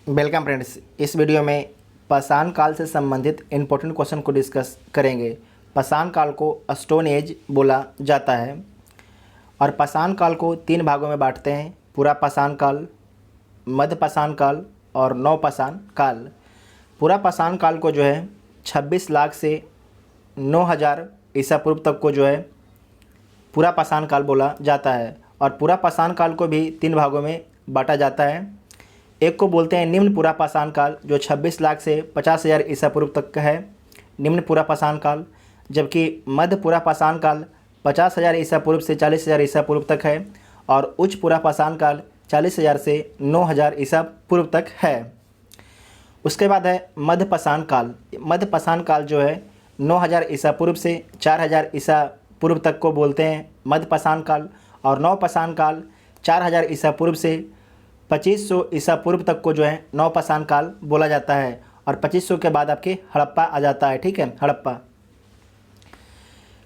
Welcome friends. इस video में पाषाण काल से संबंधित इम्पोर्टेंट क्वेश्चन को डिस्कस करेंगे। पाषाण काल को स्टोन एज बोला जाता है और पाषाण काल को तीन भागों में बांटते हैं: पूरा पाषाण काल, मध्य पाषाण काल और नवपाषाण काल। पूरा पाषाण काल को 26 लाख से 9000 ईसा पूर्व तक को पूरा पाषाण काल बोला जाता है। और पूरा पाषाण काल को भी तीन भागों में बांटा जाता है। एक को बोलते हैं निम्न पूरा पाषाण काल, जो 26 लाख से 50,000 ईसा पूर्व तक का है, निम्न पूरा पाषाण काल। जबकि मध्य पूरा पाषाण काल 50,000 ईसा पूर्व से 40,000 ईसा पूर्व तक है और उच्च पूरा पाषाण काल 40,000 से 9,000 ईसा पूर्व तक है। उसके बाद है मध्य पाषाण काल। मध्य पाषाण काल 9,000 ईसा पूर्व से 4,000 ईसा पूर्व तक को बोलते हैं मध्य पाषाण काल। और नवपाषाण काल 4,000 ईसा पूर्व से 2500 ईसा पूर्व तक को नवपाषाण काल बोला जाता है। और 2500 के बाद आपके हड़प्पा आ जाता है। ठीक है, हड़प्पा।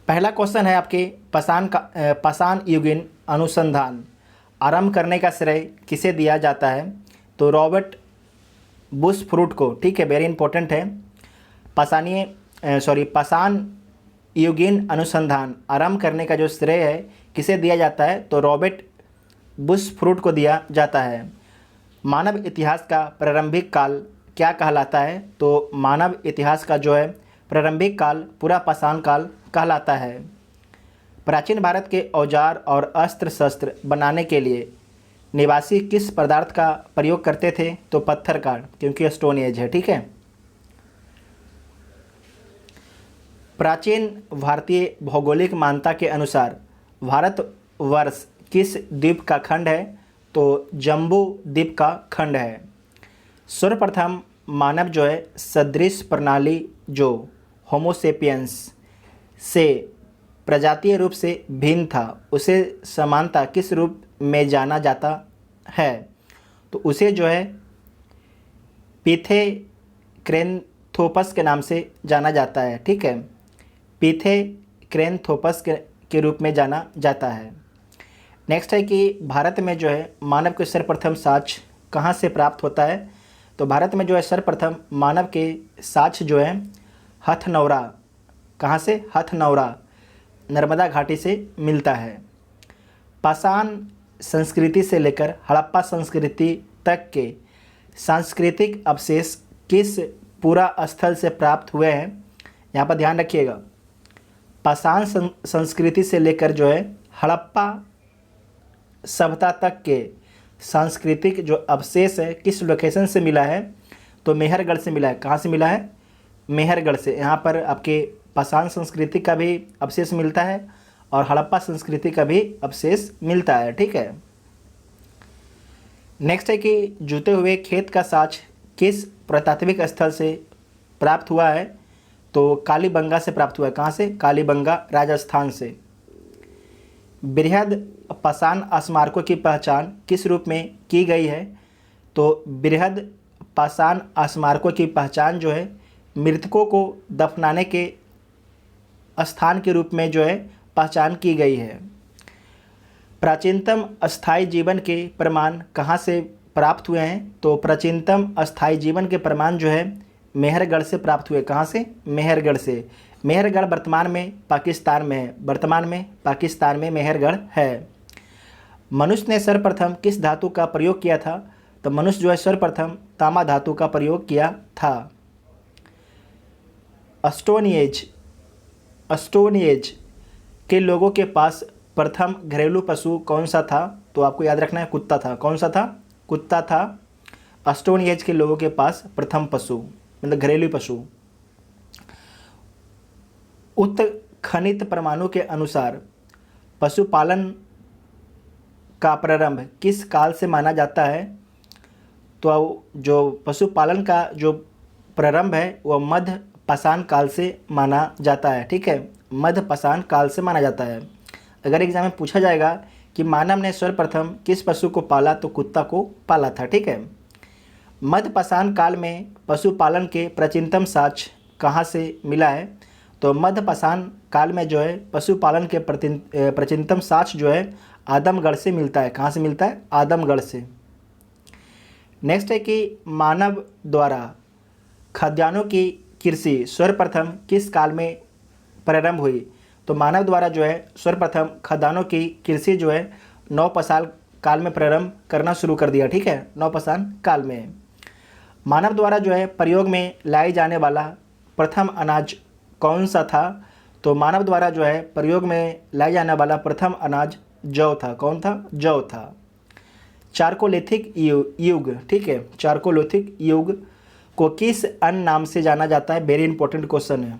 पहला क्वेश्चन है आपके पाषाण युगीन अनुसंधान आरंभ करने का श्रेय किसे दिया जाता है? तो रॉबर्ट बुशफ्रूट को। ठीक है, वेरी इंपॉर्टेंट है। पाषाण युगीन अनुसंधान आरंभ करने का जो श्रेय है किसे दिया जाता है? तो रॉबर्ट बुशफ्रूट को दिया जाता है। मानव इतिहास का प्रारंभिक काल क्या कहलाता है? तो मानव इतिहास का प्रारंभिक काल पूरा पाषाण काल कहलाता है। प्राचीन भारत के औजार और अस्त्र शस्त्र बनाने के लिए निवासी किस पदार्थ का प्रयोग करते थे? तो पत्थर का, क्योंकि स्टोन एज है। ठीक है। प्राचीन भारतीय भौगोलिक मान्यता के अनुसार भारतवर्ष किस द्वीप का खंड है? तो जम्बू द्वीप का खंड है। सर्वप्रथम मानव सदृश प्रणाली जो होमोसेपियंस से प्रजातीय रूप से भिन्न था, उसे समानता किस रूप में जाना जाता है? तो उसे पिथेक्रेन्थोपस के नाम से जाना जाता है। ठीक है, पिथेक्रेन्थोपस के रूप में जाना जाता है। नेक्स्ट है कि भारत में मानव के सर्वप्रथम साक्ष्य कहाँ से प्राप्त होता है? तो भारत में सर्वप्रथम मानव के साक्ष्य हथनौरा, कहाँ से? हथनौरा, नर्मदा घाटी से मिलता है। पाषाण संस्कृति से लेकर हड़प्पा संस्कृति तक के सांस्कृतिक अवशेष किस पूरा स्थल से प्राप्त हुए हैं? यहाँ पर ध्यान रखिएगा। पाषाण संस्कृति से लेकर हड़प्पा सभ्यता तक के सांस्कृतिक अवशेष है किस लोकेशन से मिला है? तो मेहरगढ़ से मिला है। कहाँ से मिला है? मेहरगढ़ से। यहाँ पर आपके पाषाण संस्कृति का भी अवशेष मिलता है और हड़प्पा संस्कृति का भी अवशेष मिलता है। ठीक है। नेक्स्ट है कि जूते हुए खेत का साक्ष्य किस पुरातात्विक स्थल से प्राप्त हुआ है? तो कालीबंगा से प्राप्त हुआ है। कहाँ से? कालीबंगा, राजस्थान से। बृहद पाषाण स्मारकों की पहचान किस रूप में की गई है? तो बृहद पाषाण स्मारकों की पहचान मृतकों को दफनाने के स्थान के रूप में पहचान की गई है। प्राचीनतम अस्थायी जीवन के प्रमाण कहाँ से प्राप्त हुए हैं? तो प्राचीनतम अस्थायी जीवन के प्रमाण मेहरगढ़ से प्राप्त हुए। कहाँ से? मेहरगढ़ से। मेहरगढ़ वर्तमान में पाकिस्तान में है। वर्तमान में पाकिस्तान में मेहरगढ़ है। मनुष्य ने सर्वप्रथम किस धातु का प्रयोग किया था? तो मनुष्य सर्वप्रथम तांबा धातु का प्रयोग किया था। स्टोन एज के लोगों के पास प्रथम घरेलू पशु कौन सा था? तो आपको याद रखना है, कुत्ता था। कौन सा था? कुत्ता था स्टोन एज के लोगों के पास प्रथम पशु, मतलब घरेलू पशु। उत्खनित प्रमाणों के अनुसार पशुपालन का प्रारंभ किस काल से माना जाता है? तो जो पशुपालन का प्रारंभ है वह मध्य पाषाण काल से माना जाता है। ठीक है, मध्य पाषाण काल से माना जाता है। अगर एग्जाम में पूछा जाएगा कि मानव ने सर्वप्रथम किस पशु को पाला, तो कुत्ता को पाला था। ठीक है। मध्य पाषाण काल में पशुपालन के प्राचीनतम साक्ष्य कहाँ से मिला है? तो मध्य पाषाण काल में पशुपालन के प्राचीनतम साक्ष्य आदमगढ़ से मिलता है। कहाँ से मिलता है? आदमगढ़ से। नेक्स्ट है कि मानव द्वारा खाद्यान्नों की कृषि सर्वप्रथम किस काल में प्रारंभ हुई। तो मानव द्वारा जो है सर्वप्रथम खाद्यान्नों की कृषि जो है नवपाषाण काल में प्रारंभ करना शुरू कर दिया। ठीक है, नवपाषाण काल में मानव द्वारा जो है प्रयोग में लाए जाने वाला प्रथम अनाज कौन सा था। तो मानव द्वारा जो है प्रयोग में लाया जाने वाला प्रथम अनाज जौ था। कौन था? जौ था। चारकोलिथिक युग, ठीक है, चारकोलिथिक युग को किस अन्य नाम से जाना जाता है? वेरी इंपॉर्टेंट क्वेश्चन है।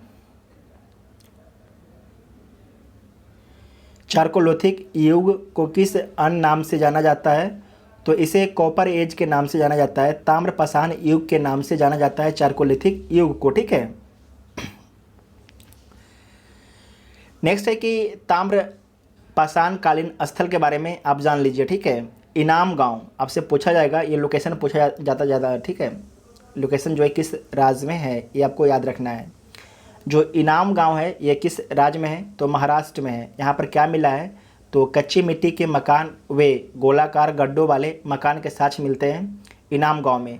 चारकोलिथिक युग को किस अन्य नाम से जाना जाता है? तो इसे कॉपर एज के नाम से जाना जाता है, ताम्रपाषाण युग के नाम से जाना जाता है चारकोलिथिक युग को। ठीक है, नेक्स्ट है कि ताम्रपाषाण कालीन स्थल के बारे में आप जान लीजिए। ठीक है, इनाम गांव आपसे पूछा जाएगा, ये लोकेशन पूछा जाता ज़्यादा। ठीक है, लोकेशन जो है किस राज्य में है ये आपको याद रखना है। जो इनाम गांव है ये किस राज्य में है? तो महाराष्ट्र में है। यहाँ पर क्या मिला है? तो कच्ची मिट्टी के मकान वे गोलाकार गड्ढों वाले मकान के साथ मिलते हैं इनाम गांव में।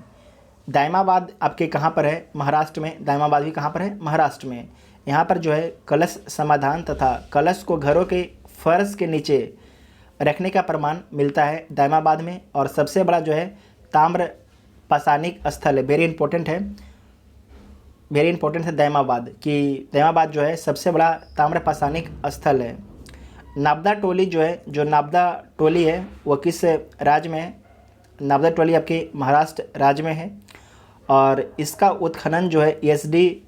दायमाबाद आपके कहाँ पर है? महाराष्ट्र में। दायमाबाद भी कहाँ पर है? महाराष्ट्र में। यहाँ पर जो है कलश समाधान तथा कलश को घरों के फर्श के नीचे रखने का प्रमाण मिलता है दायमाबाद में। और सबसे बड़ा जो है ताम्र पाषाणिक स्थल है, वेरी इंपॉर्टेंट है, वेरी इंपॉर्टेंट है दायमाबाद, कि दायमाबाद जो है सबसे बड़ा ताम्र पाषाणिक स्थल है। नाबदा टोली जो है, जो नाबदा टोली है वो किस राज्य में है? नाबदा टोली आपके महाराष्ट्र राज्य में है। और इसका उत्खनन जो है एसडी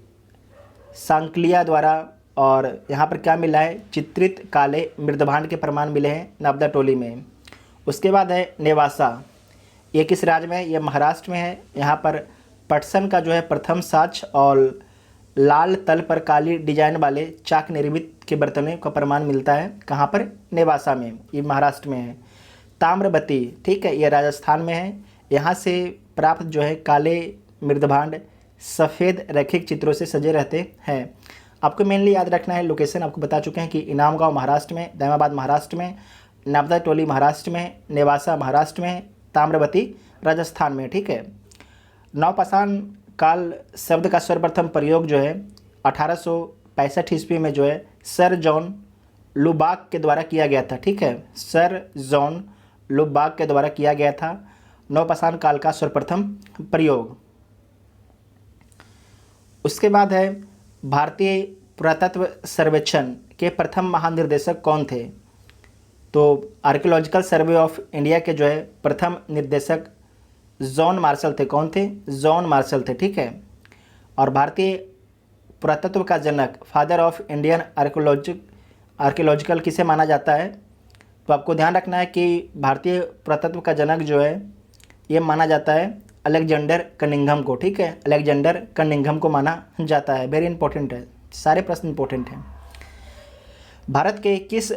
सांकलिया द्वारा, और यहाँ पर क्या मिला है? चित्रित काले मृदभांड के प्रमाण मिले हैं नाबदा टोली में। उसके बाद है नेवासा, ये किस राज्य में है? ये महाराष्ट्र में है। यहाँ पर पटसन का जो है प्रथम साक्ष्य और लाल तल पर काली डिजाइन वाले चाक निर्मित के बर्तनों का प्रमाण मिलता है। कहाँ पर? नेवासा में, ये महाराष्ट्र में है। ताम्रवती, ठीक है, ये राजस्थान में है। यहाँ से प्राप्त जो है काले मृदभांड सफ़ेद रैखिक चित्रों से सजे रहते हैं। आपको मेनली याद रखना है, लोकेशन आपको बता चुके हैं कि इनाम गाँव महाराष्ट्र में, दायमाबाद महाराष्ट्र में, नाबदा टोली महाराष्ट्र में, नेवासा महाराष्ट्र में, ताम्रवती राजस्थान में। ठीक है, नवपाषाण काल शब्द का सर्वप्रथम प्रयोग जो है 1865 ईस्वी में जो है सर जॉन लुबाक के द्वारा किया गया था। ठीक है, सर जॉन लुबाक के द्वारा किया गया था नवपाषाण काल का सर्वप्रथम प्रयोग। उसके बाद है भारतीय पुरातत्व सर्वेक्षण के प्रथम महानिर्देशक कौन थे? तो आर्कियोलॉजिकल सर्वे ऑफ इंडिया के जो है प्रथम निर्देशक जॉन मार्शल थे। कौन थे? जॉन मार्शल थे। ठीक है, और भारतीय पुरातत्व का जनक, फादर ऑफ इंडियन आर्कियोलॉजिकल किसे माना जाता है? तो आपको ध्यान रखना है कि भारतीय पुरातत्व का जनक जो है ये माना जाता है अलेक्जेंडर कनिंघम को। ठीक है, अलेक्जेंडर कनिंघम को माना जाता है, वेरी इंपॉर्टेंट है, सारे प्रश्न इंपॉर्टेंट हैं। भारत के किस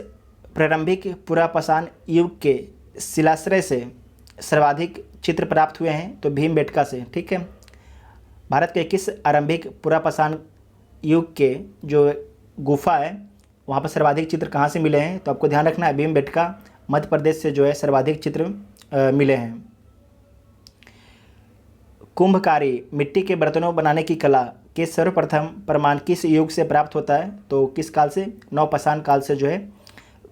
प्रारंभिक पुरापाषाण युग के शिलाश्रय से सर्वाधिक चित्र प्राप्त हुए हैं? तो भीमबेटका से। ठीक है, भारत के किस आरंभिक पुरापाषाण युग के जो गुफा है वहाँ पर सर्वाधिक चित्र कहाँ से मिले हैं? तो आपको ध्यान रखना है भीमबेटका मध्य प्रदेश से जो है सर्वाधिक चित्र मिले हैं। कुंभकारी मिट्टी के बर्तनों बनाने की कला के सर्वप्रथम प्रमाण किस युग से प्राप्त होता है? तो किस काल से? नवपाषाण काल से जो है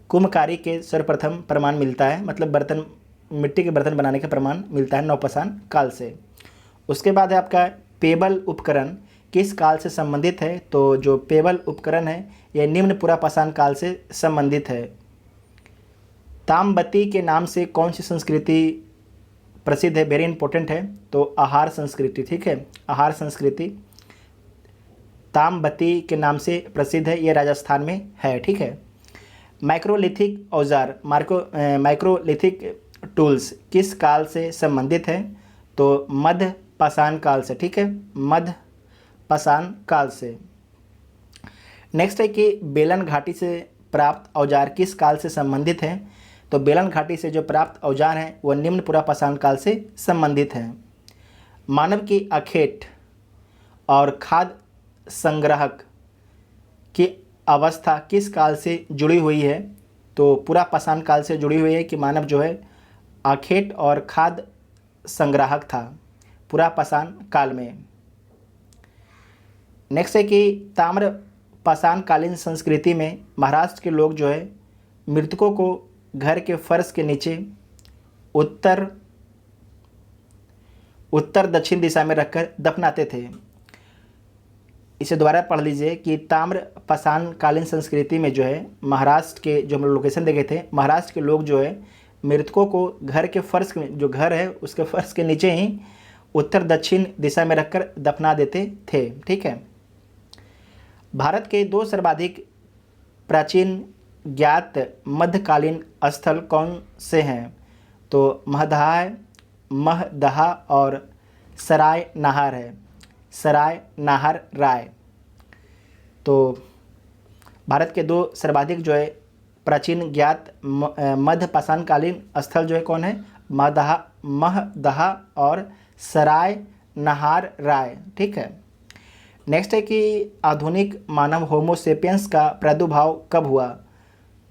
कुंभकारी के सर्वप्रथम प्रमाण मिलता है, मतलब बर्तन, मिट्टी के बर्तन बनाने का प्रमाण मिलता है नवपाषाण काल से। उसके बाद है आपका पेबल उपकरण किस काल से संबंधित है? तो जो पेबल उपकरण है यह निम्न पुरापाषाण काल से संबंधित है। ताम्बती के नाम से कौन सी संस्कृति प्रसिद्ध है? वेरी इंपॉर्टेंट है, तो आहार संस्कृति। ठीक है, आहार संस्कृति ताम्बती के नाम से प्रसिद्ध है, ये राजस्थान में है। ठीक है, माइक्रोलिथिक औजार, माइक्रोलिथिक टूल्स किस काल से संबंधित है? तो मध्य पाषाण काल से। ठीक है, मध्य पाषाण काल से। नेक्स्ट है कि बेलन घाटी से प्राप्त औजार किस काल से संबंधित हैं? तो बेलन घाटी से जो प्राप्त औजार हैं वह निम्न पुरापाषाण काल से संबंधित हैं। मानव की अखेट और खाद्य संग्राहक की अवस्था किस काल से जुड़ी हुई है? तो पुरापाषाण काल से जुड़ी हुई है कि मानव जो है अखेट और खाद्य संग्राहक था पूरा पाषाण काल में। नेक्स्ट है कि ताम्र पाषाणकालीन संस्कृति में महाराष्ट्र के लोग जो है मृतकों को घर के फर्श के नीचे उत्तर दक्षिण दिशा में रखकर दफनाते थे। इसे दोबारा पढ़ लीजिए कि ताम्र पाषाणकालीन संस्कृति में जो है महाराष्ट्र के, जो हम लोग लोकेशन देखे थे, महाराष्ट्र के लोग जो है मृतकों को घर के फर्श, जो घर है उसके फर्श के नीचे ही उत्तर दक्षिण दिशा में रखकर दफना देते थे। ठीक है। भारत के 2 सर्वाधिक प्राचीन ज्ञात मध्यकालीन स्थल कौन से हैं? तो महदहा और सराय नाहर है, सराय नाहर राय। तो भारत के 2 सर्वाधिक जो है प्राचीन ज्ञात मध्य पाषाणकालीन स्थल जो है कौन है? महदहा और सराय नाहर राय। ठीक है। नेक्स्ट है कि आधुनिक मानव होमोसेपियंस का प्रादुर्भाव कब हुआ?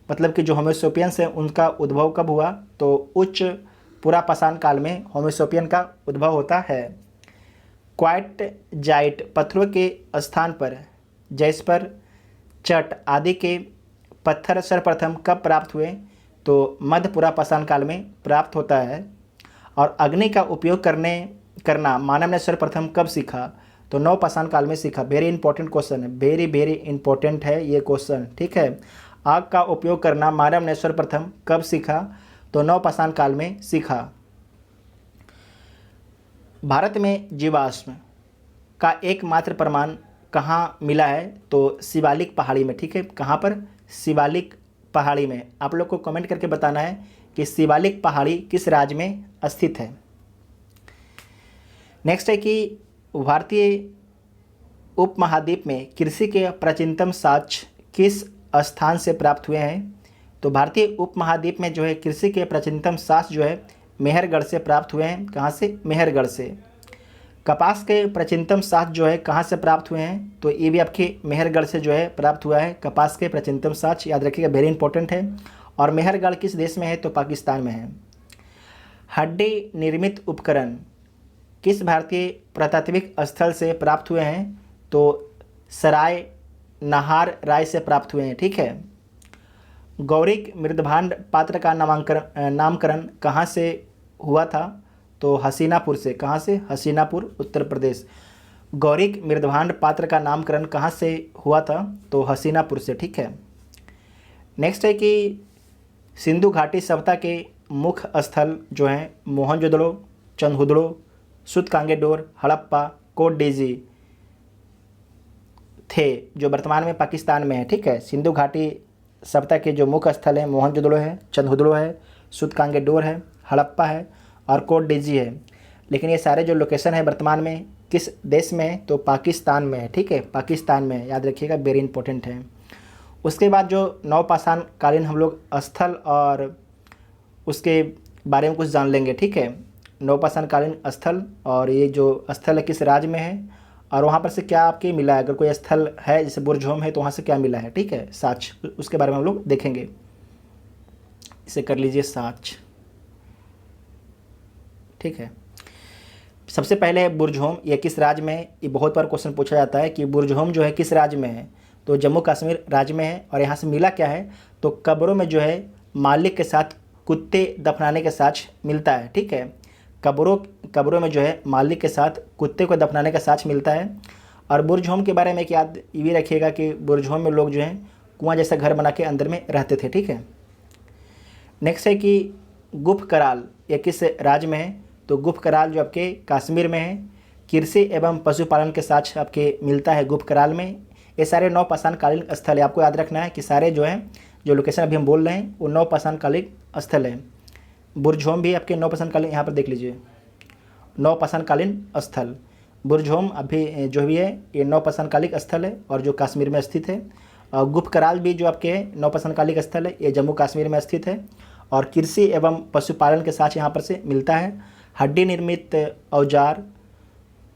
मतलब कि जो होमोसेपियंस है उनका उद्भव कब हुआ? तो उच्च पूरा पाषाण काल में होमोसेपियन का उद्भव होता है। क्वार्टजाइट पत्थरों के स्थान पर जैस्पर, चट आदि के पत्थर सर्वप्रथम कब प्राप्त हुए? तो मध्य पूरा पाषाण काल में प्राप्त होता है। और अग्नि का उपयोग करना मानव ने सर्वप्रथम कब सीखा? तो नव पाषाण काल में सीखा। वेरी इंपॉर्टेंट क्वेश्चन है, वेरी इंपॉर्टेंट है ये क्वेश्चन। ठीक है। आग का उपयोग करना मानव ने सर्वप्रथम कब सीखा? तो नव पाषाण काल में सीखा। भारत में जीवाश्म का एकमात्र प्रमाण कहाँ मिला है? तो शिवालिक पहाड़ी में। ठीक है। कहाँ पर? शिवालिक पहाड़ी में। आप लोग को कमेंट करके बताना है कि शिवालिक पहाड़ी किस राज्य में स्थित है। नेक्स्ट है कि भारतीय उपमहाद्वीप में कृषि के प्राचीनतम साक्ष्य किस स्थान से प्राप्त हुए हैं? तो भारतीय उपमहाद्वीप में जो है कृषि के प्राचीनतम साक्ष्य जो है मेहरगढ़ से प्राप्त हुए हैं। कहाँ से? मेहरगढ़ से। कपास के प्राचीनतम साक्ष्य जो है कहाँ से प्राप्त हुए हैं? तो ये भी आपके मेहरगढ़ से जो है प्राप्त हुआ है। कपास के प्राचीनतम साक्ष्य याद रखिएगा, वेरी इंपॉर्टेंट है। और मेहरगढ़ किस देश में है? तो पाकिस्तान में है। हड्डी निर्मित उपकरण किस भारतीय पुरातात्विक स्थल से प्राप्त हुए हैं? तो सराय नाहर राय से प्राप्त हुए हैं। ठीक है। गौरिक मृदभांड पात्र का नामकरण कहाँ से हुआ था? तो हसीनापुर से। कहाँ से? हसीनापुर, उत्तर प्रदेश। गौरिक मृदभांड पात्र का नामकरण कहाँ से हुआ था? तो हसीनापुर से। ठीक है। नेक्स्ट है कि सिंधु घाटी सभ्यता के मुख्य स्थल जो हैं मोहनजोदड़ो, चंदहुदड़ो, सुतकांगेडोर, हड़प्पा, कोटडीजी थे, जो वर्तमान में पाकिस्तान में है। ठीक है। सिंधु घाटी सभ्यता के जो मुख्य स्थल हैं मोहनजोदड़ो है, चंदहुदड़ो है, सुतकांगेडोर है, हड़प्पा है और कोटडीजी है। लेकिन ये सारे जो लोकेशन है वर्तमान में किस देश में है? तो पाकिस्तान में है। ठीक है। पाकिस्तान में है, याद रखिएगा, वेरी इंपॉर्टेंट है। उसके बाद जो नवपाषाण कालीन हम लोग स्थल और उसके बारे में कुछ जान लेंगे। ठीक है। नवपाषाण कालीन स्थल और ये जो स्थल है किस राज्य में है और वहाँ पर से क्या आपके मिला है। अगर कोई स्थल है जैसे बुर्जहोम है तो वहाँ से क्या मिला है। ठीक है। साक्ष्य, उसके बारे में हम लोग देखेंगे। इसे कर लीजिए साक्ष्य। ठीक है। सबसे पहले बुर्जहोम, ये किस राज्य में है? ये बहुत बार क्वेश्चन पूछा जाता है कि बुर्जहोम जो है किस राज्य में है? तो जम्मू कश्मीर राज्य में है। और यहाँ से मिला क्या है? तो कब्रों में जो है मालिक के साथ कुत्ते दफनाने के साक्ष्य मिलता है। ठीक है। कब्रों में जो है मालिक के साथ कुत्ते को दफनाने का साक्ष्य मिलता है। और बुर्जहोम के बारे में एक याद ये भी रखिएगा कि बुर्जहोम में लोग जो हैं कुआं जैसा घर बना के अंदर में रहते थे। ठीक है। नेक्स्ट है कि गुफ कराल, ये किस राज्य में है? तो गुफ कराल जो आपके कश्मीर में है। कृषि एवं पशुपालन के साक्ष्य आपके मिलता है गुफ कराल में। ये सारे नवपाषाण कालीन स्थल है। आपको याद रखना है कि सारे जो हैं जो लोकेशन अभी हम बोल रहे हैं वो नवपाषाण कालीन स्थल है। बुर्जहोम भी आपके नवपाषाण कालीन, यहाँ पर देख लीजिए नवपाषाण कालीन स्थल। बुर्जहोम अभी जो भी है ये नवपाषाण कालिक स्थल है और जो कश्मीर में स्थित है। और गुफ कराल भी जो आपके नवपाषाण कालिक स्थल है ये जम्मू कश्मीर में स्थित है। और कृषि एवं पशुपालन के साथ यहाँ पर से मिलता है। हड्डी निर्मित औजार,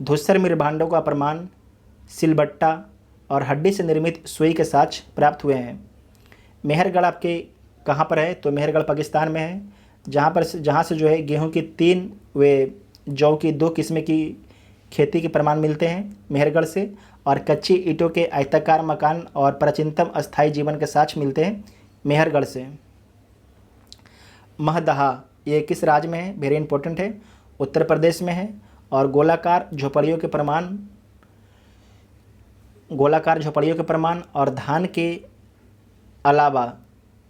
धूसर मृदभांडों का प्रमाण, सिलबट्टा और हड्डी से निर्मित सुई के साक्ष्य प्राप्त हुए हैं। मेहरगढ़ आपके कहाँ पर है? तो मेहरगढ़ पाकिस्तान में है, जहाँ से जो है गेहूं की 3 वे जौ की 2 किस्म की खेती के प्रमाण मिलते हैं मेहरगढ़ से, और कच्ची ईंटों के आयताकार मकान और प्राचीनतम अस्थायी जीवन के साक्ष्य मिलते हैं मेहरगढ़ से। महदहा ये किस राज्य में है? वेरी इंपॉर्टेंट है, उत्तर प्रदेश में है। और गोलाकार झोपड़ियों के प्रमाण और धान के अलावा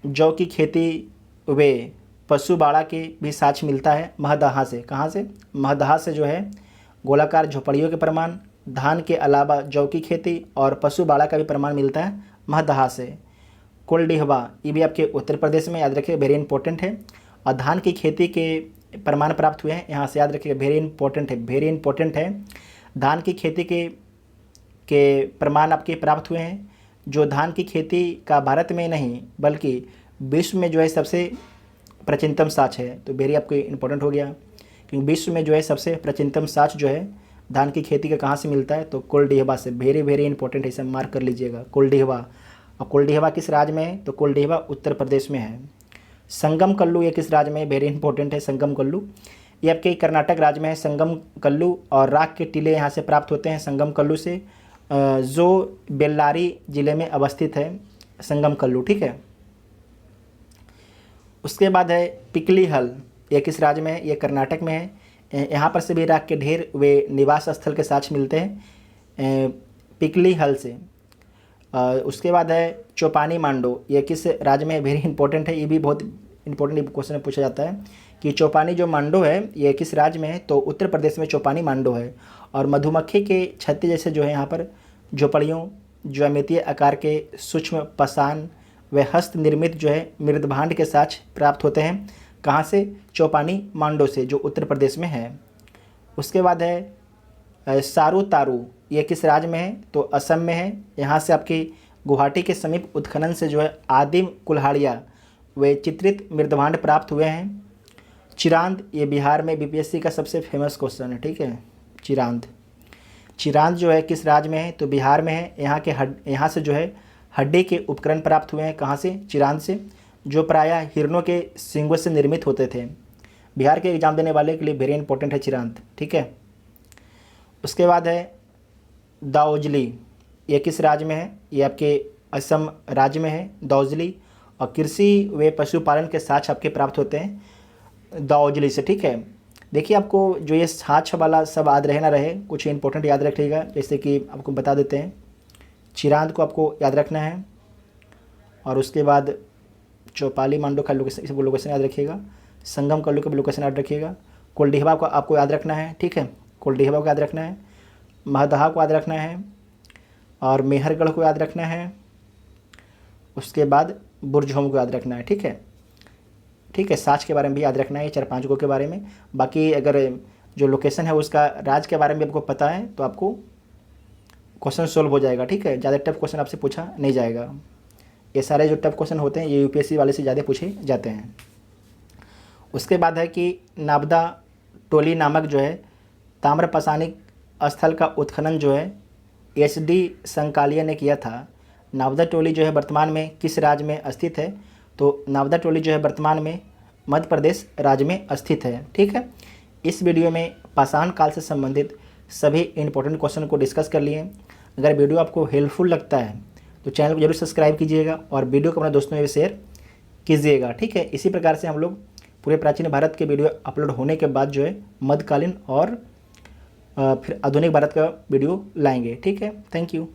जौ की खेती व पशु बाड़ा के भी साक्ष्य मिलता है महदहा से। कहाँ से? महदहा से जो है गोलाकार झोपड़ियों के प्रमाण, धान के अलावा जौ की खेती और पशु बाड़ा का भी प्रमाण मिलता है महदहा से। कोल्डिहवा ये भी आपके उत्तर प्रदेश में, याद रखिए, वेरी इंपॉर्टेंट है। और धान की खेती के प्रमाण प्राप्त हुए हैं यहाँ से, याद रखिएगा, वेरी इंपॉर्टेंट है। धान की खेती के प्रमाण आपके प्राप्त हुए हैं, जो धान की खेती का भारत में नहीं बल्कि विश्व में जो है सबसे प्राचीनतम साक्ष्य है। तो वेरी आपको इंपॉर्टेंट हो गया, क्योंकि विश्व में जो है सबसे प्राचीनतम साक्ष्य जो है धान की खेती का कहाँ से मिलता है? तो कोल्डिहवा से। वेरी इंपॉर्टेंट है, इसे मार्क कर लीजिएगा, कोल्डिहवा। और कोल्डिहवा किस राज्य में है? तो कोल्डिहवा उत्तर प्रदेश में है। संगम कल्लू ये किस राज्य में है? वेरी इंपॉर्टेंट है, संगम कल्लू ये आपके कर्नाटक राज्य में है, संगम कल्लू। और राख के टीले यहाँ से प्राप्त होते हैं संगम कल्लू से, जो बेल्लारी जिले में अवस्थित है संगम कल्लू, ठीक है। उसके बाद है पिकली हल, ये किस राज्य में है? ये कर्नाटक में है। यहाँ पर से भी राख के ढेर वे निवास स्थल के साक्ष्य मिलते हैं पिकली हल से। उसके बाद है चौपानी मांडो, ये किस राज्य में? वेरी इंपॉर्टेंट है, ये भी बहुत इंपॉर्टेंट क्वेश्चन पूछा जाता है कि चौपानी जो मांडो है ये किस राज्य में है? तो उत्तर प्रदेश में चौपानी मांडो है। और मधुमक्खी के छत्ते जैसे जो है यहाँ पर झोपड़ियों, ज्यामितीय आकार के सूक्ष्म पाषाण व हस्त निर्मित जो है मृदभांड के साक्ष्य प्राप्त होते हैं। कहाँ से? चौपानी मांडो से, जो उत्तर प्रदेश में है। उसके बाद है सारू तारू, ये किस राज्य में है? तो असम में है। यहाँ से आपकी गुवाहाटी के समीप उत्खनन से जो है आदिम कुल्हाड़ियाँ वे चित्रित मृदभांड प्राप्त हुए हैं। चिरांद ये बिहार में बीपीएससी का सबसे फेमस क्वेश्चन है, ठीक है। चिरांद जो है किस राज्य में है? तो बिहार में है। यहाँ से जो है हड्डी के उपकरण प्राप्त हुए हैं। कहाँ से? चिरांद से, जो प्रायः हिरणों के सींगों से निर्मित होते थे। बिहार के एग्जाम देने वाले के लिए वेरी इंपॉर्टेंट है चिरांद, ठीक है। उसके बाद है दाओजली, ये किस राज्य में है? ये आपके असम राज्य में है दाओजली। और कृषि व पशुपालन के साक्ष्य आपके प्राप्त होते हैं दाओजली से, ठीक है। देखिए, आपको जो ये साक्ष्य वाला सब याद रहे ना रहे, कुछ इंपॉर्टेंट याद रखिएगा। जैसे कि आपको बता देते हैं, चिरांद को आपको याद रखना है, और उसके बाद चौपाली मांडो का लोकेशन याद रखिएगा, संगम कल्लू का लोकेशन याद रखिएगा, कोल्डिहवा को आपको याद रखना है, ठीक है। कोल्डिहवा को याद रखना है, महदहा को याद रखना है, और मेहरगढ़ को याद रखना है। उसके बाद बुरझोम को याद रखना है, ठीक है। साक्ष्य के बारे में भी याद रखना है, 4-5 के बारे में। बाकी अगर जो लोकेशन है उसका राज्य के बारे में आपको पता है तो आपको क्वेश्चन सोल्व हो जाएगा, ठीक है। ज़्यादा टफ क्वेश्चन आपसे पूछा नहीं जाएगा। ये सारे जो टफ क्वेश्चन होते हैं ये यूपीएससी वाले से ज़्यादा पूछे जाते हैं। उसके बाद है कि नाबदा टोली नामक जो है ताम्रपाषाणिक स्थल का उत्खनन जो है एचडी संकालिया ने किया था। नाबदा टोली जो है वर्तमान में किस राज्य में स्थित है? तो नाबदा टोली जो है वर्तमान में मध्य प्रदेश राज्य में स्थित है, ठीक है। इस वीडियो में पाषाण काल से संबंधित सभी इंपॉर्टेंट क्वेश्चन को डिस्कस कर लिए। अगर वीडियो आपको हेल्पफुल लगता है तो चैनल को जरूर सब्सक्राइब कीजिएगा और वीडियो को अपने दोस्तों में भी शेयर कीजिएगा, ठीक है। इसी प्रकार से हम लोग पूरे प्राचीन भारत के वीडियो अपलोड होने के बाद जो है मध्यकालीन और फिर आधुनिक भारत का वीडियो लाएंगे, ठीक है। Thank you.